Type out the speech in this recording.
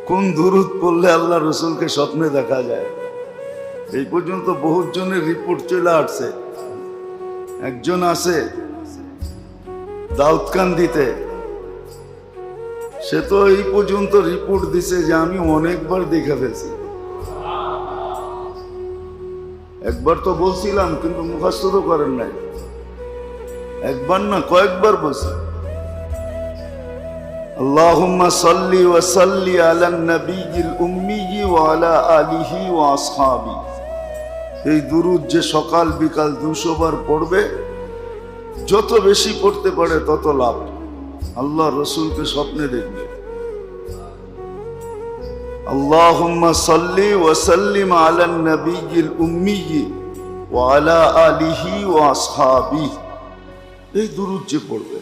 কোন দুরূদ পড়লে আল্লাহ রসুলকে স্বপ্নে দেখা যায়। এই পর্যন্ত বহুত জনের রিপোর্ট চলে আসছে। একজন আছে দাউদকান্দিতে, সে তো এই পর্যন্ত রিপোর্ট দিছে যে আমি অনেকবার দেখে ফেলছি। একবার তো বলছিলাম কিন্তু মুখস্থ তো করেন নাই। একবার না কয়েকবার বলছি, আল্লাহুম্মা সাল্লি ওয়া সাল্লি আলান নবিয়্যিল উম্মি ওয়া আলা আলিহি ওয়া আসহাবি। এই দুরূদ যে সকাল বিকাল 200 বার পড়বে, যত বেশি পড়তে পারে তত লাভ। আল্লাহ রসুলকে স্বপ্নে দেখবে। আল্লাহুম্মা সাল্লি ওয়া সাল্লিম আলান নবিয়্যিল উম্মি ওয়া আলা আলিহি ওয়া আসহাবি। এই দুরূদ যে পড়বে